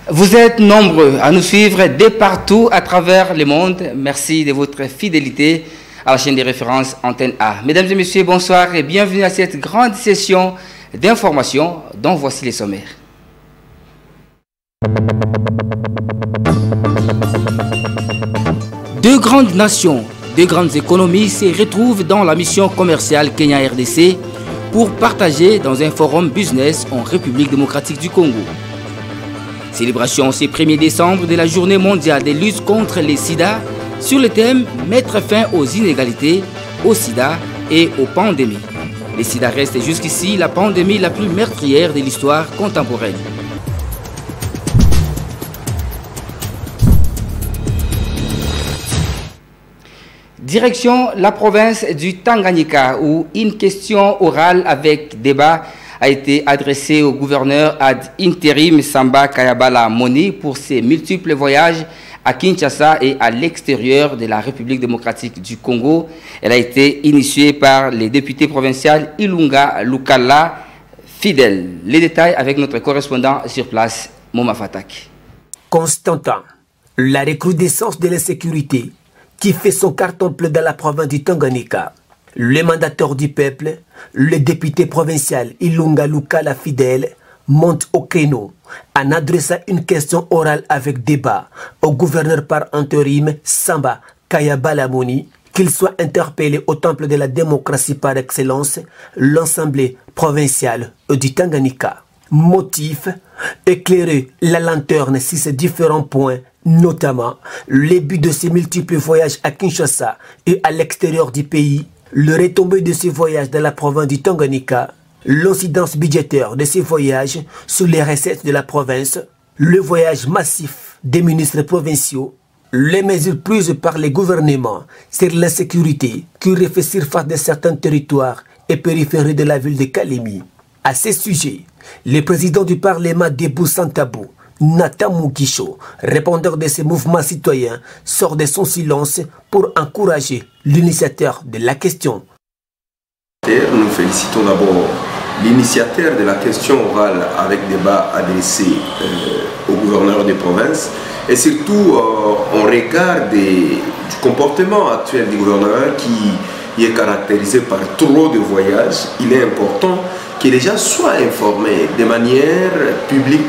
Vous êtes nombreux à nous suivre de partout à travers le monde. Merci de votre fidélité à la chaîne des références Antenne A. Mesdames et messieurs, bonsoir et bienvenue à cette grande session d'information dont voici les sommaires. Deux grandes nations, deux grandes économies se retrouvent dans la mission commerciale Kenya-RDC pour partager dans un forum business en République démocratique du Congo. Célébration ce 1er décembre de la journée mondiale de lutte contre les sida sur le thème « Mettre fin aux inégalités, au sida et aux pandémies ». Le sida reste jusqu'ici la pandémie la plus meurtrière de l'histoire contemporaine. Direction la province du Tanganyika où une question orale avec débat a été adressée au gouverneur ad interim Samba Kayabala Moni pour ses multiples voyages à Kinshasa et à l'extérieur de la République démocratique du Congo. Elle a été initiée par les députés provinciaux Ilunga Lukala Fidèle. Les détails avec notre correspondant sur place, Mouma Fatak. Constantin, la recrudescence de l'insécurité qui fait son carton plein dans la province du Tanganyika. Le mandateur du peuple, le député provincial Ilunga Lukala Fidèle, monte au créneau en adressant une question orale avec débat au gouverneur par intérim Samba Kayabala Moni qu'il soit interpellé au temple de la démocratie par excellence, l'Assemblée provinciale du Tanganyika. Motif, éclairer la lanterne sur ces différents points, notamment le but de ses multiples voyages à Kinshasa et à l'extérieur du pays, le retombé de ces voyages dans la province du Tanganyika, l'incidence budgétaire de ces voyages sur les recettes de la province, le voyage massif des ministres provinciaux, les mesures prises par les gouvernements sur l'insécurité qui refait surface de certains territoires et périphéries de la ville de Kalemi. À ces sujets, le président du Parlement Debout Sans Tabou, Nathan Mugisho, répondeur de ces mouvements citoyens, sort de son silence pour encourager l'initiateur de la question. Nous félicitons d'abord l'initiateur de la question orale avec débat adressé au gouverneur des provinces et surtout en regard du comportement actuel du gouverneur qui est caractérisé par trop de voyages. Il est important que les gens soient informés de manière publique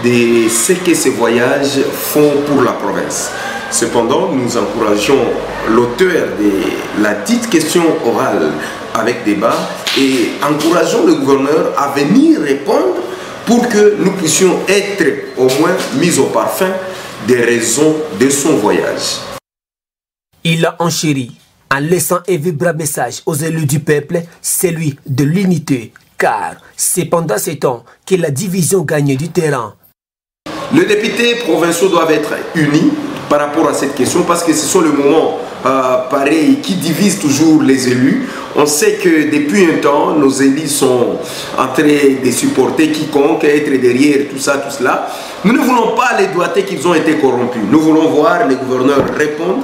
de ce que ces voyages font pour la province. Cependant, nous encourageons l'auteur de la dite question orale avec débat et encourageons le gouverneur à venir répondre pour que nous puissions être au moins mis au parfum des raisons de son voyage. Il a enchéri en laissant un vibrant message aux élus du peuple, celui de l'unité, car c'est pendant ces temps que la division gagne du terrain. Les députés provinciaux doivent être unis par rapport à cette question parce que ce sont les moments pareils qui divisent toujours les élus. On sait que depuis un temps, nos élus sont en train de supporter quiconque, être derrière tout ça, tout cela. Nous ne voulons pas les doigter qu'ils ont été corrompus. Nous voulons voir les gouverneurs répondre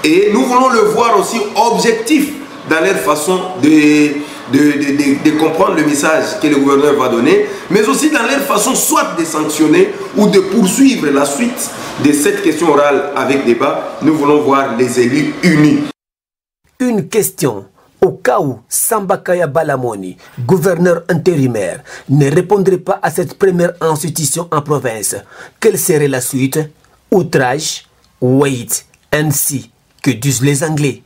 et nous voulons le voir aussi objectif dans leur façon de comprendre le message que le gouverneur va donner, mais aussi dans leur façon soit de sanctionner ou de poursuivre la suite de cette question orale avec débat. Nous voulons voir les élus unis. Une question. Au cas où Samba Kayabala Moni, gouverneur intérimaire, ne répondrait pas à cette première institution en province, quelle serait la suite? Outrage, wait and see, que disent les Anglais.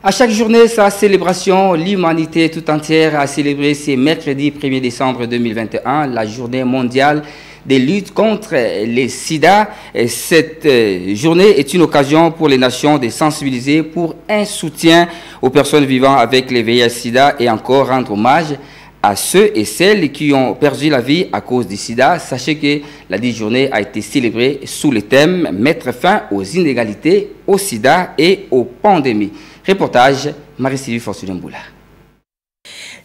À chaque journée, sa célébration, l'humanité tout entière a célébré ce mercredi 1er décembre 2021, la journée mondiale de lutte contre les sida. Cette journée est une occasion pour les nations de sensibiliser pour un soutien aux personnes vivant avec les VIH-Sida et encore rendre hommage à ceux et celles qui ont perdu la vie à cause du sida. Sachez que la dite journée a été célébrée sous le thème « Mettre fin aux inégalités, au sida et aux pandémies ». Reportage, Marie-Sylvie Fortuné-Mboula.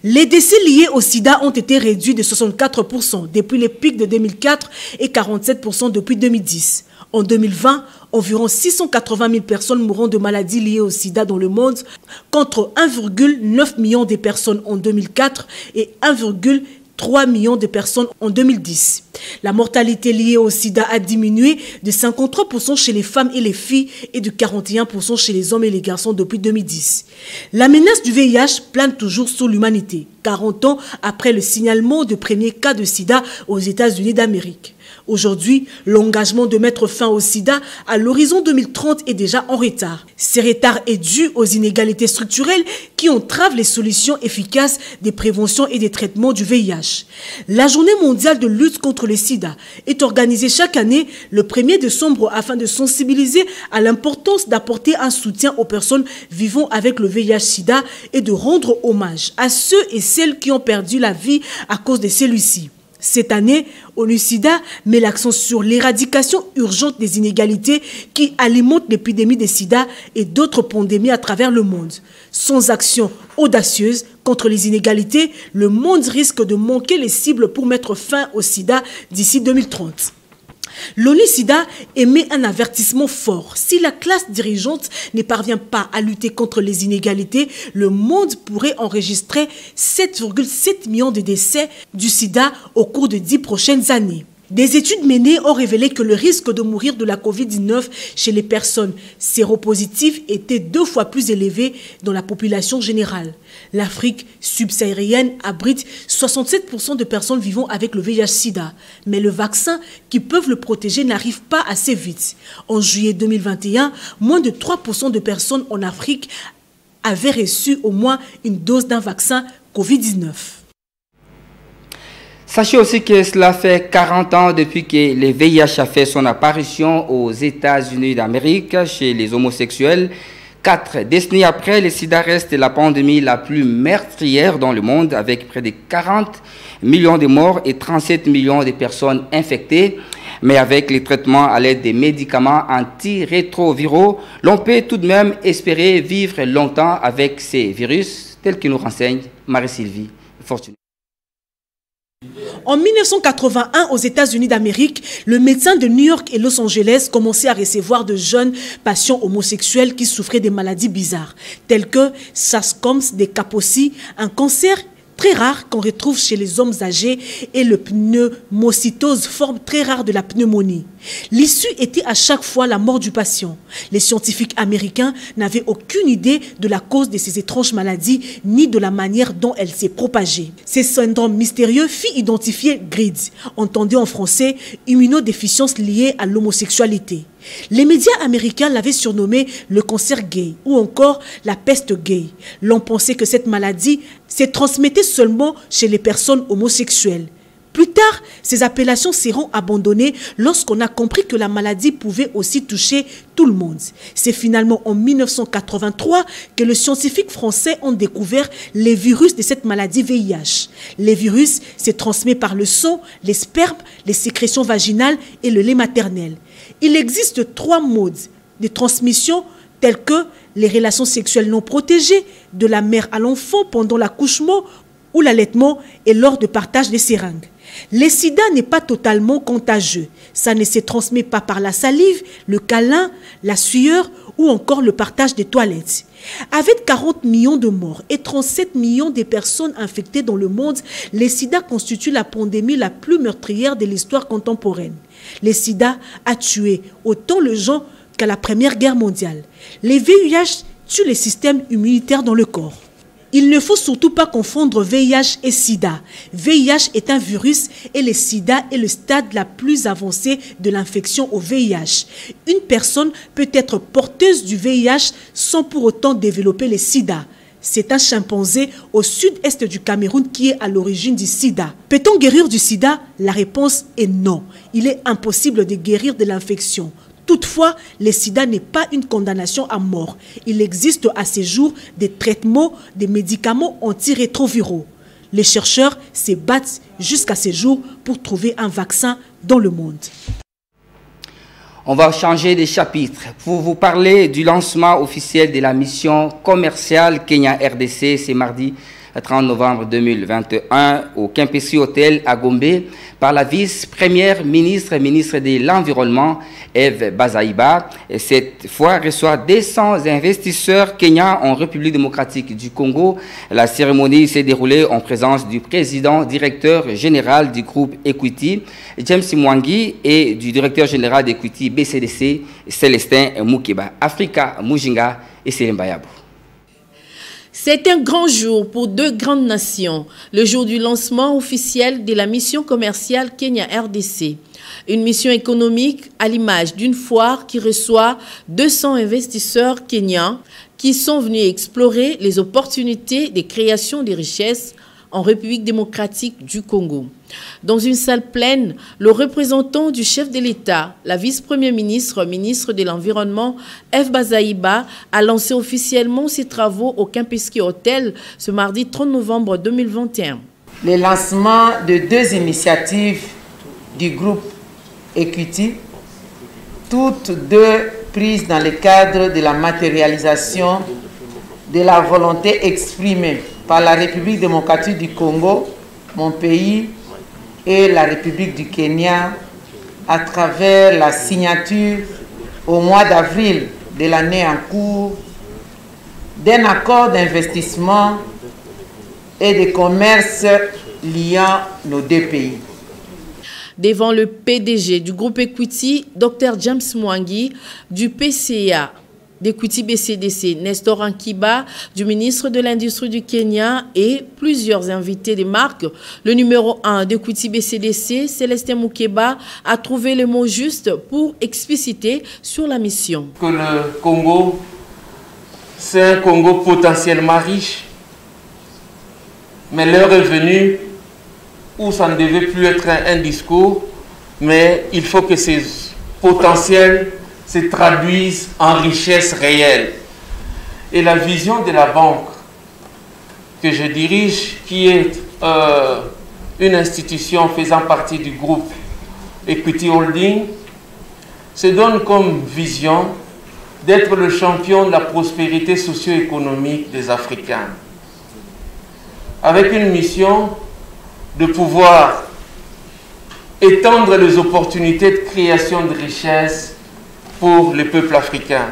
Les décès liés au sida ont été réduits de 64% depuis les pics de 2004 et 47% depuis 2010. En 2020, environ 680 000 personnes mourront de maladies liées au sida dans le monde, contre 1,9 million de personnes en 2004 et 1,3 million de personnes en 2010. La mortalité liée au sida a diminué de 53% chez les femmes et les filles et de 41% chez les hommes et les garçons depuis 2010. La menace du VIH plane toujours sur l'humanité, 40 ans après le signalement de premiers cas de sida aux États-Unis d'Amérique. Aujourd'hui, l'engagement de mettre fin au sida à l'horizon 2030 est déjà en retard. Ce retard est dû aux inégalités structurelles qui entravent les solutions efficaces des préventions et des traitements du VIH. La journée mondiale de lutte contre le sida est organisée chaque année le 1er décembre afin de sensibiliser à l'importance d'apporter un soutien aux personnes vivant avec le VIH-Sida et de rendre hommage à ceux et celles qui ont perdu la vie à cause de celui-ci. Cette année, ONU-SIDA met l'accent sur l'éradication urgente des inégalités qui alimentent l'épidémie de sida et d'autres pandémies à travers le monde. Sans action audacieuse contre les inégalités, le monde risque de manquer les cibles pour mettre fin au sida d'ici 2030. L'ONU-SIDA émet un avertissement fort. Si la classe dirigeante ne parvient pas à lutter contre les inégalités, le monde pourrait enregistrer 7,7 millions de décès du sida au cours des 10 prochaines années. Des études menées ont révélé que le risque de mourir de la COVID-19 chez les personnes séropositives était 2 fois plus élevé dans la population générale. L'Afrique subsaharienne abrite 67% de personnes vivant avec le VIH-Sida, mais le vaccin qui peuvent le protéger n'arrive pas assez vite. En juillet 2021, moins de 3% de personnes en Afrique avaient reçu au moins une dose d'un vaccin COVID-19. Sachez aussi que cela fait 40 ans depuis que le VIH a fait son apparition aux États-Unis d'Amérique chez les homosexuels. 4 décennies après, le sida reste la pandémie la plus meurtrière dans le monde, avec près de 40 millions de morts et 37 millions de personnes infectées. Mais avec les traitements à l'aide des médicaments antirétroviraux, l'on peut tout de même espérer vivre longtemps avec ces virus, tels que nous renseigne Marie-Sylvie Fortuné. En 1981, aux États-Unis d'Amérique, le médecin de New York et Los Angeles commençait à recevoir de jeunes patients homosexuels qui souffraient de maladies bizarres, telles que sarcome des Kaposi, un cancer très rare qu'on retrouve chez les hommes âgés, et le pneumocytose, forme très rare de la pneumonie. L'issue était à chaque fois la mort du patient. Les scientifiques américains n'avaient aucune idée de la cause de ces étranges maladies ni de la manière dont elles s'est propagées. Ces syndromes mystérieux fit identifier GRID, entendu en français immunodéficience liée à l'homosexualité. Les médias américains l'avaient surnommé le cancer gay ou encore la peste gay. L'on pensait que cette maladie se transmettait seulement chez les personnes homosexuelles. Plus tard, ces appellations seront abandonnées lorsqu'on a compris que la maladie pouvait aussi toucher tout le monde. C'est finalement en 1983 que les scientifiques français ont découvert les virus de cette maladie VIH. Les virus se transmettent par le sang, les spermes, les sécrétions vaginales et le lait maternel. Il existe 3 modes de transmission tels que les relations sexuelles non protégées, de la mère à l'enfant pendant l'accouchement ou l'allaitement et lors de partage des seringues. Le sida n'est pas totalement contagieux. Ça ne se transmet pas par la salive, le câlin, la sueur ou encore le partage des toilettes. Avec 40 millions de morts et 37 millions de personnes infectées dans le monde, le sida constitue la pandémie la plus meurtrière de l'histoire contemporaine. Le sida a tué autant les gens qu'à la Première Guerre mondiale. Les VIH tuent les systèmes immunitaires dans le corps. Il ne faut surtout pas confondre VIH et sida. VIH est un virus et le sida est le stade la plus avancé de l'infection au VIH. Une personne peut être porteuse du VIH sans pour autant développer le sida. C'est un chimpanzé au sud-est du Cameroun qui est à l'origine du sida. Peut-on guérir du sida? La réponse est non. Il est impossible de guérir de l'infection. Toutefois, le sida n'est pas une condamnation à mort. Il existe à ce jour des traitements, des médicaments antirétroviraux. Les chercheurs se battent jusqu'à ce jour pour trouver un vaccin dans le monde. On va changer de chapitre pour vous parler du lancement officiel de la mission commerciale Kenya-RDC. C'est mardi 30 novembre 2021 au Kempesi Hotel à Gombe par la vice-première ministre de l'Environnement, Eve Bazaiba. Et cette fois reçoit 200 investisseurs kenyans en République démocratique du Congo. La cérémonie s'est déroulée en présence du président directeur général du groupe Equity, James Mwangi, et du directeur général d'Equity BCDC, Célestin Mukeba. Africa Mujinga et Selembayabo. C'est un grand jour pour deux grandes nations, le jour du lancement officiel de la mission commerciale Kenya-RDC. Une mission économique à l'image d'une foire qui reçoit 200 investisseurs kenyans qui sont venus explorer les opportunités de création de richesses en République démocratique du Congo. Dans une salle pleine, le représentant du chef de l'État, la vice-première ministre, ministre de l'Environnement, Eve Bazaiba, a lancé officiellement ses travaux au Kempesi Hotel ce mardi 30 novembre 2021. Le lancement de deux initiatives du groupe Equity, toutes deux prises dans le cadre de la matérialisation de la volonté exprimée par la République démocratique du Congo, mon pays, et la République du Kenya à travers la signature au mois d'avril de l'année en cours d'un accord d'investissement et de commerce liant nos deux pays. Devant le PDG du groupe Equity, Dr James Mwangi, du PCA d'Equity BCDC, Nestor Ankiba, du ministre de l'Industrie du Kenya et plusieurs invités des marques. Le numéro 1 d'Equity BCDC, Célestin Mukeba, a trouvé le mot juste pour expliciter sur la mission. Que le Congo, c'est un Congo potentiellement riche, mais l'heure est venue où ça ne devait plus être un discours, mais il faut que ces potentiels se traduisent en richesse réelle. Et la vision de la banque que je dirige, qui est une institution faisant partie du groupe Equity Holding, se donne comme vision d'être le champion de la prospérité socio-économique des Africains, avec une mission de pouvoir étendre les opportunités de création de richesses pour les peuples africains.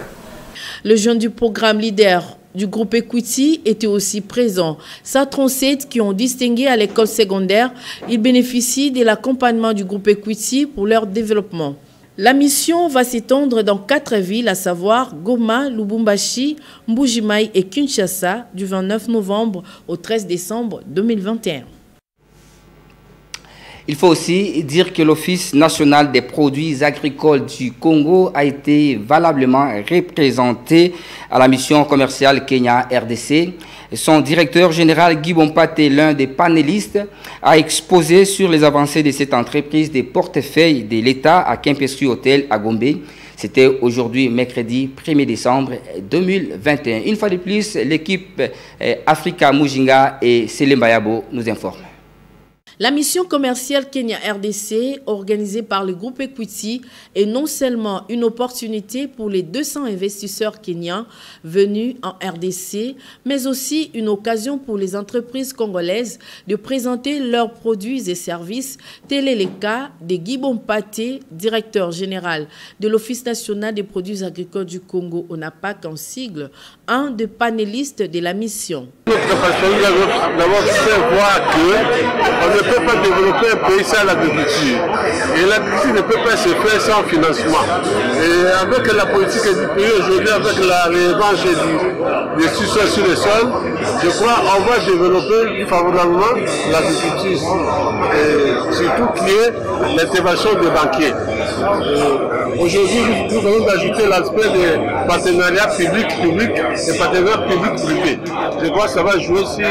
Le jeune du programme leader du groupe Equity était aussi présent. 137 qui ont distingué à l'école secondaire, ils bénéficient de l'accompagnement du groupe Equity pour leur développement. La mission va s'étendre dans 4 villes, à savoir Goma, Lubumbashi, Mbuji-Mayi et Kinshasa, du 29 novembre au 13 décembre 2021. Il faut aussi dire que l'Office national des produits agricoles du Congo a été valablement représenté à la mission commerciale Kenya-RDC. Son directeur général Guy Bompate, l'un des panélistes, a exposé sur les avancées de cette entreprise des portefeuilles de l'État à Kempesi Hotel à Gombe. C'était aujourd'hui, mercredi 1er décembre 2021. Une fois de plus, l'équipe Africa Mujinga et Selembayabo nous informent. La mission commerciale Kenya-RDC, organisée par le groupe Equity, est non seulement une opportunité pour les 200 investisseurs kenyans venus en RDC, mais aussi une occasion pour les entreprises congolaises de présenter leurs produits et services. Tel est le cas de Guy Bompate, directeur général de l'Office national des produits agricoles du Congo, ONAPAC en sigle, un des panélistes de la mission. Notre passion, d'abord, c'est voir qu'on ne peut pas développer un pays sans l'agriculture. Et l'agriculture ne peut pas se faire sans financement. Et avec la politique du pays aujourd'hui, avec la revanche des sous-sols sur le sol, je crois qu'on va développer favorablement l'agriculture. Surtout qui est l'intervention des banquiers. Aujourd'hui, nous venons d'ajouter l'aspect des partenariats public-public et partenariats public-privé. Je crois que ça va jouer sur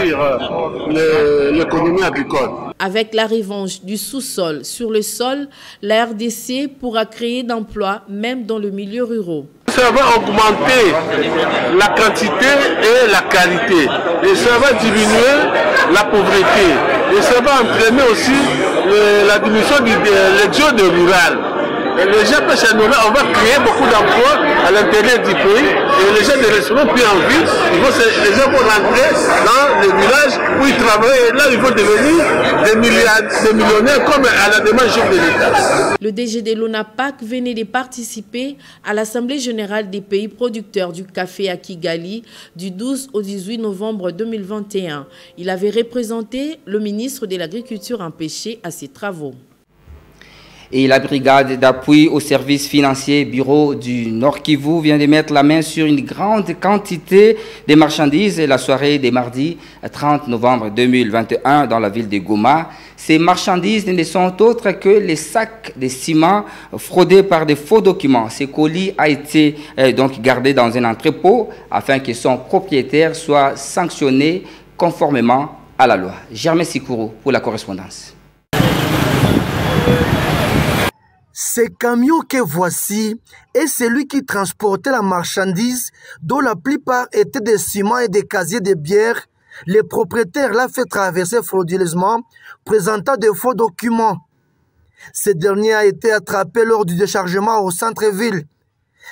l'économie agricole. Avec la revanche du sous-sol sur le sol, la RDC pourra créer d'emplois même dans le milieu rural. Ça va augmenter la quantité et la qualité. Et ça va diminuer la pauvreté. Et ça va entraîner aussi la diminution de l'exode rural. Et les gens peuvent s'améliorer, on va créer beaucoup d'emplois à l'intérieur du pays et les gens ne resteront plus en vie. Les gens vont rentrer dans les villages où ils travaillent et là ils vont devenir des millionnaires comme à la demande de l'État. Le DG de l'ONAPAC venait de participer à l'Assemblée générale des pays producteurs du café à Kigali du 12 au 18 novembre 2021. Il avait représenté le ministre de l'Agriculture empêché à ses travaux. Et la brigade d'appui aux services financiers Bureau du Nord Kivu vient de mettre la main sur une grande quantité de marchandises la soirée des mardis 30 novembre 2021 dans la ville de Goma. Ces marchandises ne sont autres que les sacs de ciment fraudés par des faux documents. Ces colis a été donc gardé dans un entrepôt afin que son propriétaire soit sanctionné conformément à la loi. Germain Sikourou pour la correspondance. Ce camion que voici est celui qui transportait la marchandise dont la plupart étaient des ciments et des casiers de bière. Le propriétaire l'a fait traverser frauduleusement, présentant de faux documents. Ce dernier a été attrapé lors du déchargement au centre-ville.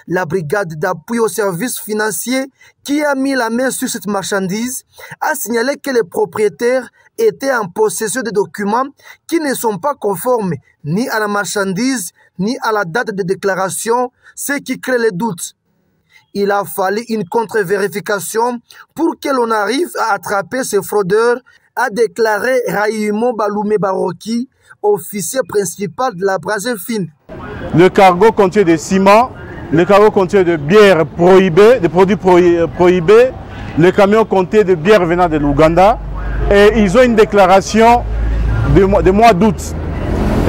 La brigade d'appui aux services financiers qui a mis la main sur cette marchandise a signalé que les propriétaires étaient en possession de documents qui ne sont pas conformes ni à la marchandise ni à la date de déclaration, ce qui crée les doutes. Il a fallu une contre-vérification pour que l'on arrive à attraper ces fraudeurs, a déclaré Raïmo Baloumé Baroki, officier principal de la Brazzaville. Le cargo contient des ciments. Le cargo contient de bières prohibées, des produits prohibés. Le camion contient de bières venant de l'Ouganda. Et ils ont une déclaration de mois d'août.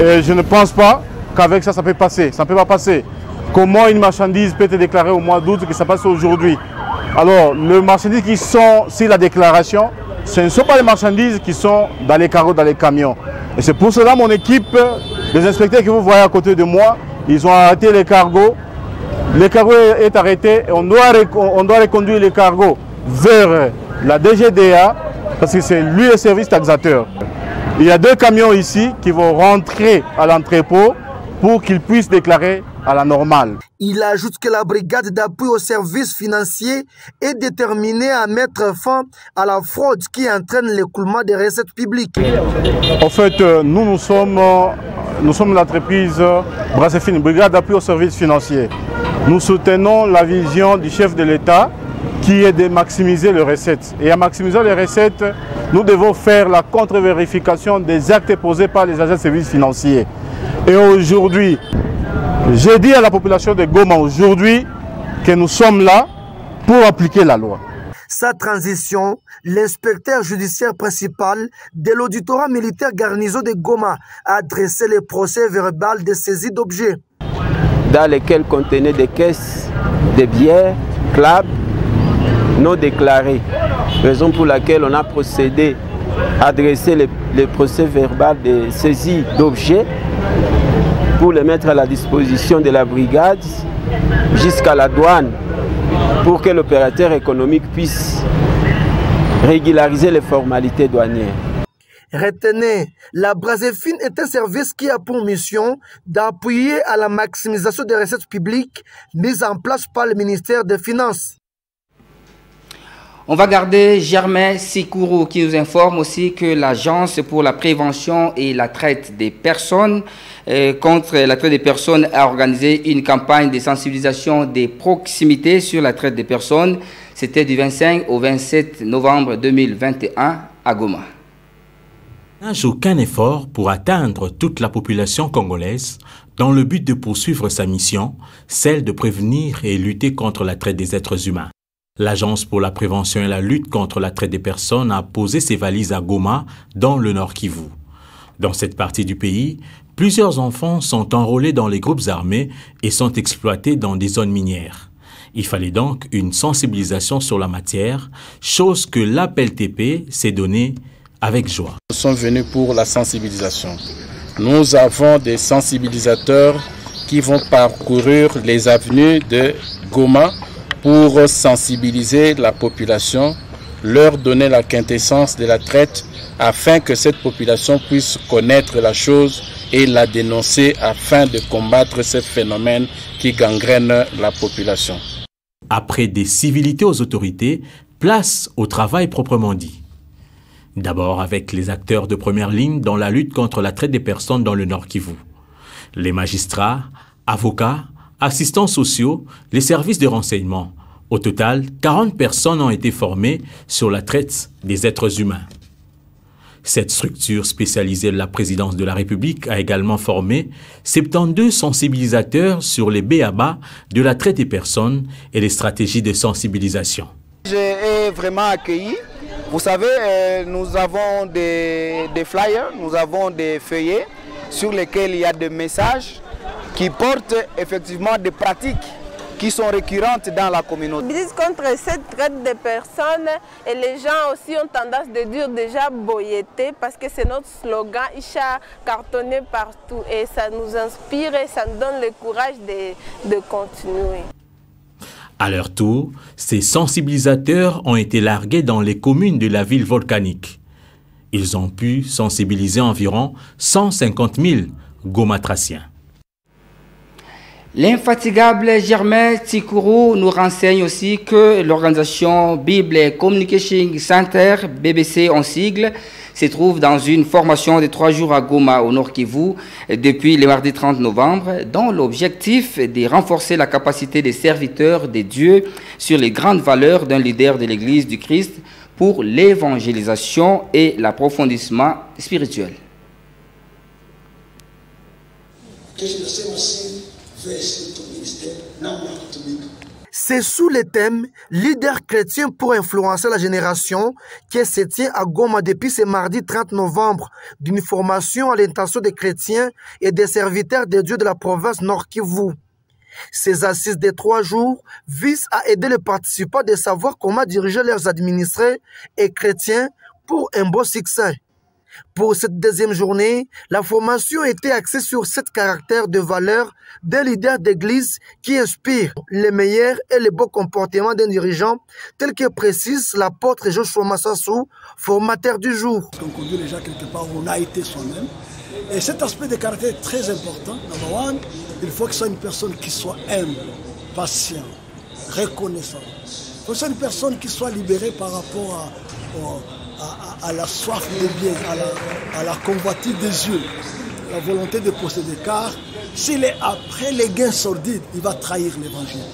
Et je ne pense pas qu'avec ça, ça peut passer. Ça ne peut pas passer. Comment une marchandise peut être déclarée au mois d'août que ça passe aujourd'hui? Alors, les marchandises qui sont sur la déclaration, ce ne sont pas les marchandises qui sont dans les cargos, dans les camions. Et c'est pour cela mon équipe, les inspecteurs que vous voyez à côté de moi, ils ont arrêté les cargos. Le cargo est arrêté et on doit reconduire les cargos vers la DGDA parce que c'est lui le service taxateur. Il y a 2 camions ici qui vont rentrer à l'entrepôt pour qu'ils puissent déclarer à la normale. Il ajoute que la brigade d'appui aux services financiers est déterminée à mettre fin à la fraude qui entraîne l'écoulement des recettes publiques. En fait, nous sommes l'entreprise Brazzaville, brigade d'appui aux services financiers. Nous soutenons la vision du chef de l'État qui est de maximiser les recettes. Et à maximiser les recettes, nous devons faire la contre-vérification des actes posés par les agents de services financiers. Et aujourd'hui, j'ai dit à la population de Goma aujourd'hui que nous sommes là pour appliquer la loi. Sa transition, l'inspecteur judiciaire principal de l'auditorat militaire garnison de Goma a adressé le procès verbal de saisie d'objets. Dans lesquels contenaient des caisses de bière, clubs non déclarés. Raison pour laquelle on a procédé à adresser le procès verbal de saisie d'objets pour les mettre à la disposition de la brigade jusqu'à la douane pour que l'opérateur économique puisse régulariser les formalités douanières. Retenez, la Brazzaville est un service qui a pour mission d'appuyer à la maximisation des recettes publiques mises en place par le ministère des Finances. On va garder Germain Sikourou qui nous informe aussi que l'Agence pour la prévention et la traite des personnes contre la traite des personnes a organisé une campagne de sensibilisation des proximités sur la traite des personnes. C'était du 25 au 27 novembre 2021 à Goma. N'a aucun effort pour atteindre toute la population congolaise dans le but de poursuivre sa mission, celle de prévenir et lutter contre la traite des êtres humains. L'Agence pour la prévention et la lutte contre la traite des personnes a posé ses valises à Goma, dans le Nord Kivu. Dans cette partie du pays, plusieurs enfants sont enrôlés dans les groupes armés et sont exploités dans des zones minières. Il fallait donc une sensibilisation sur la matière, chose que l'APLTP s'est donnée avec joie. Nous sommes venus pour la sensibilisation. Nous avons des sensibilisateurs qui vont parcourir les avenues de Goma pour sensibiliser la population, leur donner la quintessence de la traite afin que cette population puisse connaître la chose et la dénoncer afin de combattre ce phénomène qui gangrène la population. Après des civilités aux autorités, place au travail proprement dit. D'abord avec les acteurs de première ligne dans la lutte contre la traite des personnes dans le Nord Kivu. Les magistrats, avocats, assistants sociaux, les services de renseignement. Au total, 40 personnes ont été formées sur la traite des êtres humains. Cette structure spécialisée de la présidence de la République a également formé 72 sensibilisateurs sur les b.a.-ba de la traite des personnes et les stratégies de sensibilisation. J'ai vraiment accueilli. Vous savez, nous avons des flyers, nous avons des feuillets sur lesquels il y a des messages qui portent effectivement des pratiques qui sont récurrentes dans la communauté. Ils disent contre cette traite de personnes et les gens aussi ont tendance de dire déjà boyeté parce que c'est notre slogan, Isha cartonné partout et ça nous inspire et ça nous donne le courage de continuer. À leur tour, ces sensibilisateurs ont été largués dans les communes de la ville volcanique. Ils ont pu sensibiliser environ 150 000 gomatraciens. L'infatigable Germain Tsikuru nous renseigne aussi que l'organisation Bible Communication Center, BBC en sigle, se trouve dans une formation de 3 jours à Goma, au Nord Kivu, depuis le mardi 30 novembre, dont l'objectif est de renforcer la capacité des serviteurs de Dieu sur les grandes valeurs d'un leader de l'Église du Christ pour l'évangélisation et l'approfondissement spirituel. C'est sous le thème « Leader chrétien pour influencer la génération » qui se tient à Goma depuis ce mardi 30 novembre d'une formation à l'intention des chrétiens et des serviteurs de Dieu de la province Nord Kivu. Ces assises de 3 jours visent à aider les participants de savoir comment diriger leurs administrés et chrétiens pour un bon succès. Pour cette deuxième journée, la formation était axée sur 7 caractères de valeur d'un leader d'église qui inspire les meilleurs et les bons comportements d'un dirigeant, tel que précise l'apôtre Joshua Massassou, formateur du jour. On conduit les gens quelque part où on a été soi-même. Et cet aspect de caractère est très important. Number one, il faut que ce soit une personne qui soit humble, patient, reconnaissante. Il faut que ce soit une personne qui soit libérée par rapport à la soif de bien, à la convoitise des yeux, la volonté de posséder. Car s'il est après les gains sordides, il va trahir l'évangile.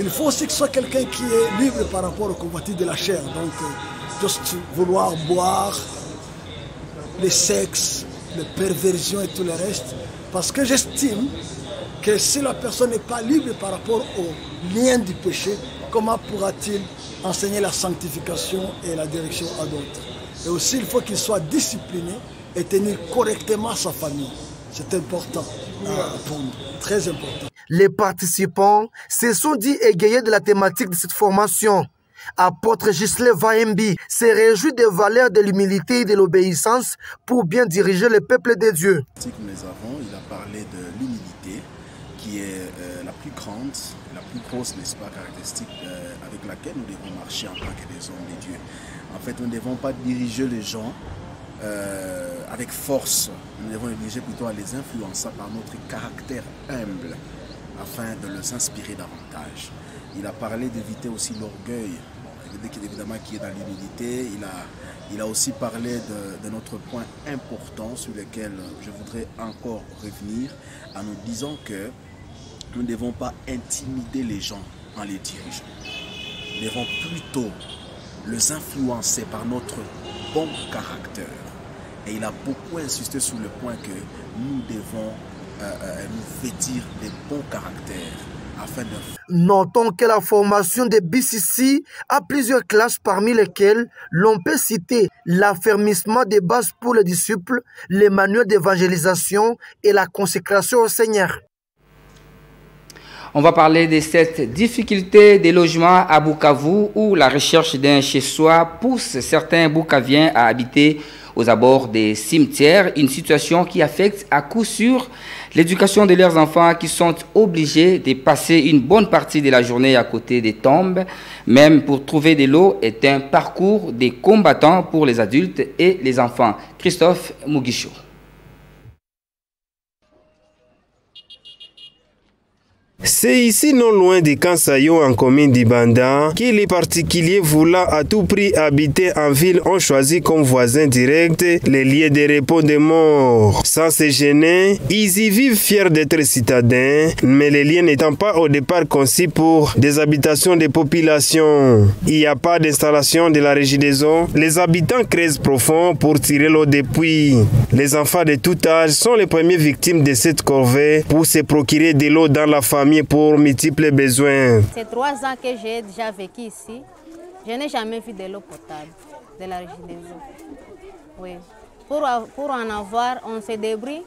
Il faut aussi que ce soit quelqu'un qui est libre par rapport aux convoitises de la chair. Donc, juste vouloir boire, le sexe, les perversions et tout le reste. Parce que j'estime que si la personne n'est pas libre par rapport au lien du péché, comment pourra-t-il enseigner la sanctification et la direction à d'autres? Et aussi, il faut qu'il soit discipliné et tenir correctement sa famille. C'est important pour nous, très important. Les participants se sont dit égayés de la thématique de cette formation. Apôtre Gisle Vaembi se réjouit des valeurs de l'humilité et de l'obéissance pour bien diriger le peuple de Dieu. Il a parlé de l'humilité qui est la plus grande, la plus grosse, n'est-ce pas, caractéristique avec laquelle nous devons marcher en tant que des hommes de Dieu. En fait, nous ne devons pas diriger les gens avec force, nous devons les diriger plutôt à les influencer par notre caractère humble afin de les inspirer davantage. Il a parlé d'éviter aussi l'orgueil, évidemment qui est dans l'humilité. Il a aussi parlé de notre point important sur lequel je voudrais encore revenir en nous disant que nous ne devons pas intimider les gens en les dirigeant. Nous devons plutôt les influencer par notre bon caractère Et il a beaucoup insisté sur le point que nous devons nous vêtir des bons caractères afin de... Notons que la formation de BCC a plusieurs classes parmi lesquelles l'on peut citer l'affermissement des bases pour les disciples, les manuels d'évangélisation et la consécration au Seigneur. On va parler de cette difficulté des logements à Bukavu où la recherche d'un chez-soi pousse certains Bukaviens à habiter aux abords des cimetières, une situation qui affecte à coup sûr l'éducation de leurs enfants qui sont obligés de passer une bonne partie de la journée à côté des tombes. Même pour trouver de l'eau est un parcours des combattants pour les adultes et les enfants. Christophe Mugisho. C'est ici, non loin de Kansayo, en commune d'Ibanda, que les particuliers voulant à tout prix habiter en ville ont choisi comme voisins directs les lieux de repos des morts. Sans se gêner, ils y vivent fiers d'être citadins, mais les lieux n'étant pas au départ conçus pour des habitations de population. Il n'y a pas d'installation de la régie des eaux. Les habitants creusent profond pour tirer l'eau des puits. Les enfants de tout âge sont les premières victimes de cette corvée pour se procurer de l'eau dans la famille pour multiples besoins. C'est 3 ans que j'ai déjà vécu ici. Je n'ai jamais vu de l'eau potable de la régie des eaux. Oui. Pour en avoir, on se débrouille.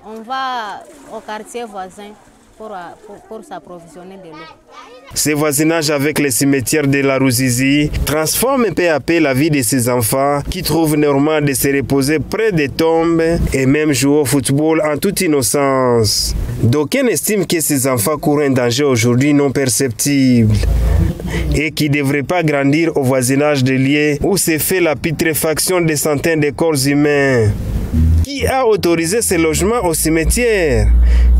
On va au quartier voisin pour s'approvisionner de l'eau. Ce voisinage avec les cimetières de la Ruzizi transforme peu à peu la vie de ces enfants qui trouvent normal de se reposer près des tombes et même jouer au football en toute innocence. D'aucuns estiment que ces enfants courent un danger aujourd'hui non perceptible et qui ne devraient pas grandir au voisinage des lieux où se fait la putréfaction des centaines de corps humains. Qui a autorisé ces logements au cimetière?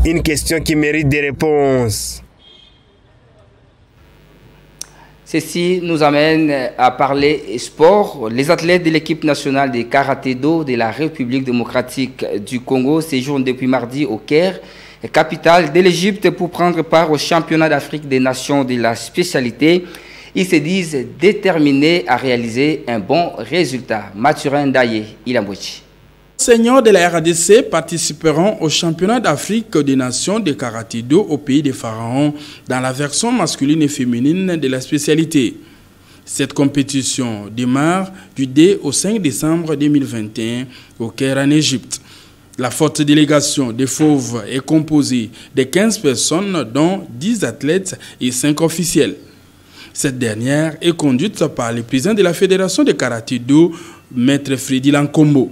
Une question qui mérite des réponses. Ceci nous amène à parler sport. Les athlètes de l'équipe nationale de karaté-do de la République démocratique du Congo séjournent depuis mardi au Caire, capitale de l'Égypte, pour prendre part au championnat d'Afrique des nations de la spécialité. Ils se disent déterminés à réaliser un bon résultat. Mathurin Daye, Ilambouchi. Seniors de la RDC participeront au championnat d'Afrique des nations de karaté-do au pays des pharaons dans la version masculine et féminine de la spécialité. Cette compétition démarre du 2 au 5 décembre 2021 au Caire en Égypte. La forte délégation des Fauves est composée de 15 personnes dont 10 athlètes et 5 officiels. Cette dernière est conduite par le président de la Fédération de karaté-do, Maître Freddy Lankombo.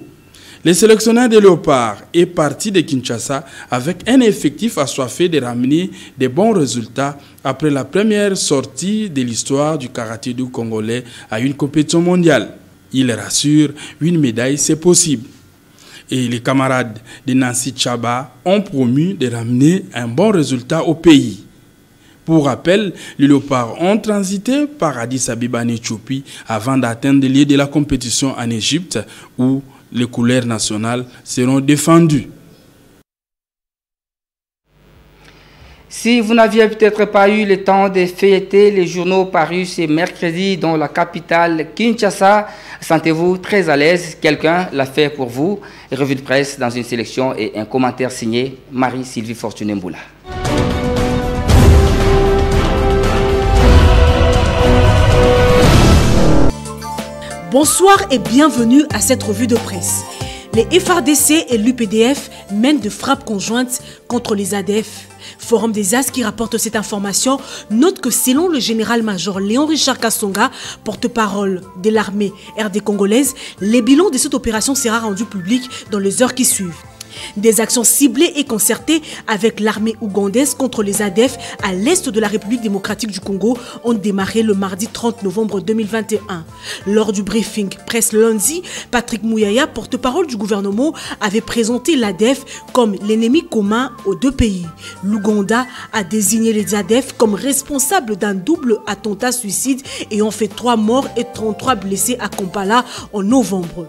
Le sélectionneur de Léopard est parti de Kinshasa avec un effectif assoiffé de ramener de bons résultats après la première sortie de l'histoire du karaté-do congolais à une compétition mondiale. Il rassure, une médaille c'est possible. Et les camarades de Nancy Tchaba ont promis de ramener un bon résultat au pays. Pour rappel, les Léopards ont transité par Addis Abeba en Éthiopie avant d'atteindre le lieu de la compétition en Égypte où les couleurs nationales seront défendues. Si vous n'aviez peut-être pas eu le temps de feuilleter les journaux parus ce mercredi dans la capitale Kinshasa, sentez-vous très à l'aise, quelqu'un l'a fait pour vous. Revue de presse dans une sélection et un commentaire signé Marie-Sylvie Fortuné-Mboula. Bonsoir et bienvenue à cette revue de presse. Les FARDC et l'UPDF mènent de frappes conjointes contre les ADF. Forum des As qui rapporte cette information note que selon le général-major Léon Richard Kassonga, porte-parole de l'armée RD congolaise, le bilan de cette opération sera rendu public dans les heures qui suivent. Des actions ciblées et concertées avec l'armée ougandaise contre les ADF à l'est de la République démocratique du Congo ont démarré le mardi 30 novembre 2021. Lors du briefing presse lundi, Patrick Mouyaya, porte-parole du gouvernement, avait présenté l'ADF comme l'ennemi commun aux deux pays. L'Ouganda a désigné les ADF comme responsables d'un double attentat suicide ayant fait 3 morts et 33 blessés à Kampala en novembre.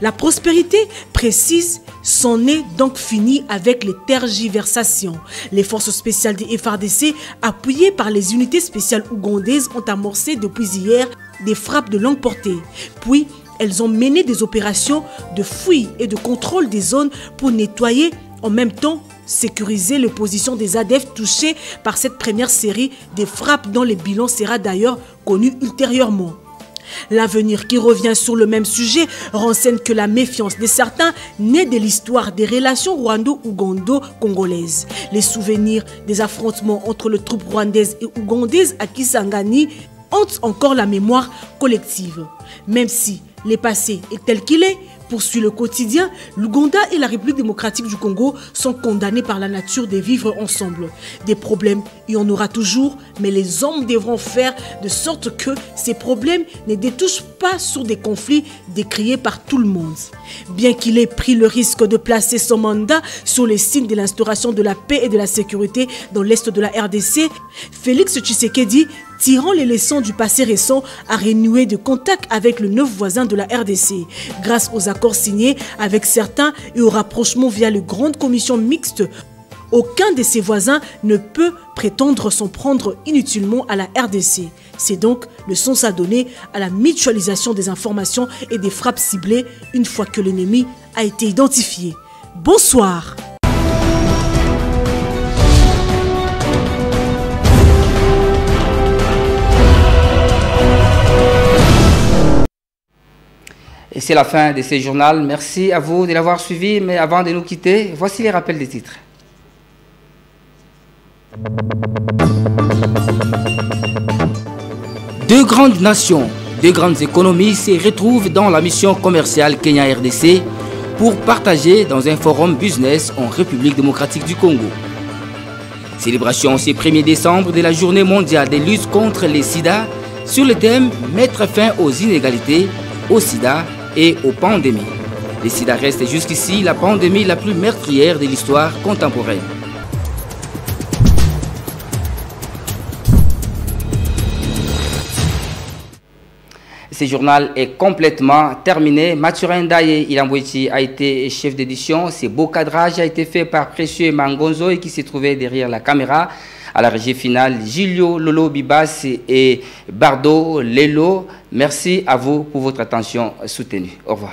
La prospérité précise s'en est donc fini avec les tergiversations. Les forces spéciales des FARDC, appuyées par les unités spéciales ougandaises, ont amorcé depuis hier des frappes de longue portée. Puis, Elles ont mené des opérations de fouille et de contrôle des zones pour nettoyer, en même temps sécuriser les positions des ADF touchés par cette première série des frappes dont le bilan sera d'ailleurs connu ultérieurement. L'avenir qui revient sur le même sujet renseigne que la méfiance de certains naît de l'histoire des relations rwando-ougando-congolaises. Les souvenirs des affrontements entre les troupes rwandaises et ougandaises à Kisangani hantent encore la mémoire collective. Même si le passé est tel qu'il est, poursuit le quotidien, l'Ouganda et la République démocratique du Congo sont condamnés par la nature de vivre ensemble. Des problèmes, il y en aura toujours, mais les hommes devront faire de sorte que ces problèmes ne détouchent pas sur des conflits décriés par tout le monde. Bien qu'il ait pris le risque de placer son mandat sur les signes de l'instauration de la paix et de la sécurité dans l'est de la RDC, Félix Tshisekedi, tirant les leçons du passé récent, a renoué de contact avec le neuf voisin de la RDC. Grâce aux accords signés avec certains et au rapprochement via les grandes commissions mixtes, aucun de ses voisins ne peut prétendre s'en prendre inutilement à la RDC. C'est donc le sens à donner à la mutualisation des informations et des frappes ciblées une fois que l'ennemi a été identifié. Bonsoir. Et c'est la fin de ce journal. Merci à vous de l'avoir suivi. Mais avant de nous quitter, voici les rappels des titres. Deux grandes nations, deux grandes économies se retrouvent dans la mission commerciale Kenya-RDC pour partager dans un forum business en République démocratique du Congo. Célébration ce 1er décembre de la journée mondiale de lutte contre les sida sur le thème « Mettre fin aux inégalités, au sida et aux pandémies ». Le sida reste jusqu'ici la pandémie la plus meurtrière de l'histoire contemporaine. Ce journal est complètement terminé. Mathurin Ndaye Ilambouiti a été chef d'édition. Ce beau cadrage a été fait par Précieux Mangonzo et qui s'est trouvé derrière la caméra. À la régie finale, Gilio Lolo Bibas et Bardo Lelo. Merci à vous pour votre attention soutenue. Au revoir.